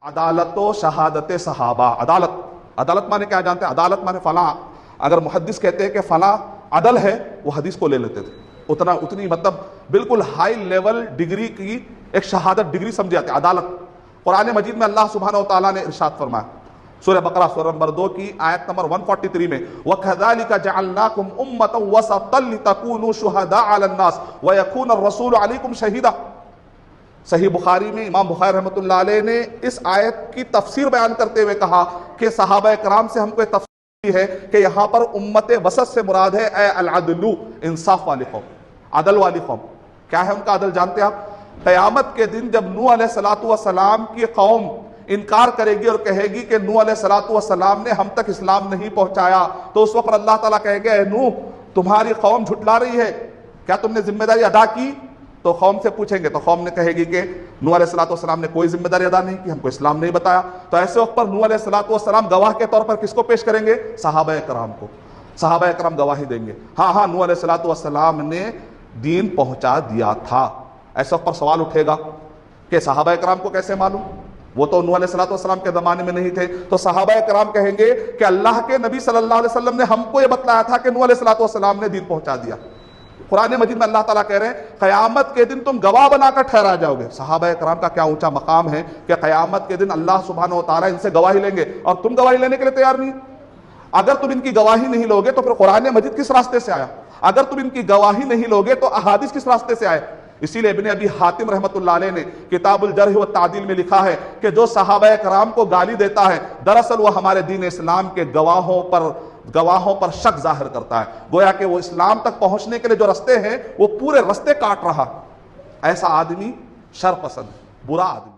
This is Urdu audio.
عدالت و شہادت صحابہ. عدالت مانے کیا جانتے ہیں؟ عدالت مانے فلاں. اگر محدث کہتے ہیں کہ فلاں عدل ہے، وہ حدیث کو لے لیتے تھے. اتنی مطلب بالکل ہائی لیول ڈگری کی ایک شہادت ڈگری سمجھی جاتی ہے عدالت. قرآن مجید میں اللہ سبحانہ و تعالیٰ نے ارشاد فرمایا سورہ بقرہ سورہ نمبر 2 کی آیت نمبر 143 میں وَكَذَلِكَ جَعَلْنَاكُمْ أُمَّةً وَسَطًا لِتَكُونُوا شُهَدَاءَ عَلَى النَّاسِ وَيَكُونَ الرَّسُولُ عَلَيْكُمْ شَهِيدًا. صحیح بخاری میں امام بخاری رحمۃ اللہ علیہ نے اس آیت کی تفسیر بیان کرتے ہوئے کہا کہ صحابہ کرام سے ہم کو تفسیر ہے کہ یہاں پر امت وسط سے مراد ہے اے العدل، انصاف والی قوم، عدل والی قوم. کیا ہے ان کا عدل جانتے ہیں آپ؟ قیامت کے دن جب نوح علیہ الصلوۃ والسلام کی قوم انکار کرے گی اور کہے گی کہ نوح علیہ الصلوۃ والسلام نے ہم تک اسلام نہیں پہنچایا، تو اس وقت اللہ تعالیٰ کہے گا اے نوح تمہاری قوم جھٹلا رہی ہے، کیا تم نے ذمہ داری ادا کی؟ تو قوم سے پوچھیں گے تو قوم نے کہے گی کہ نوح علیہ الصلوۃ والسلام نے کوئی ذمہ داری ادا نہیں کی، ہم کو اسلام نہیں بتایا. تو ایسے وقت پر نوح علیہ الصلوۃ والسلام گواہ کے طور پر کس کو پیش کریں گے؟ صحابہ کرام کو. صحابہ کرام گواہی دیں گے ہاں نوح علیہ الصلوۃ والسلام نے دین پہنچا دیا تھا. ایسے وقت پر سوال اٹھے گا کہ صحابہ کرام کو کیسے معلوم؟ وہ تو نوح علیہ الصلوۃ والسلام کے زمانے میں نہیں تھے. تو صحابہ کرام کہیں گے کہ اللہ کے نبی صلی اللہ علیہ وسلم نے ہم کو یہ بتلایا تھا کہ نوح علیہ الصلوۃ والسلام نے دین پہنچا دیا. قرآن مجید میں اللہ تعالیٰ کہہ رہے ہیں قیامت کے دن تم گواہ بنا کر ٹھہرا جاؤ گے. صحابہ کرام کا کیا اونچا مقام ہے کہ قیامت کے دن اللہ سبحانہ و تعالیٰ ان سے گواہی لیں گے اور تم گواہی لینے کے لیے تیار نہیں. اگر تم ان کی گواہی نہیں لوگے تو پھر قرآن مجید کس راستے سے آیا؟ اگر تم ان کی گواہی نہیں لوگے تو احادیث کس راستے سے آئے؟ اسی لیے ابن ابی حاتم رحمۃ اللہ علیہ نے کتاب الجرح والتعدیل میں لکھا ہے کہ جو صحابہ کرام کو گالی دیتا ہے دراصل وہ ہمارے دین اسلام کے گواہوں پر شک ظاہر کرتا ہے. گویا کہ وہ اسلام تک پہنچنے کے لیے جو رستے ہیں وہ پورے رستے کاٹ رہا. ایسا آدمی شر پسند، برا آدمی.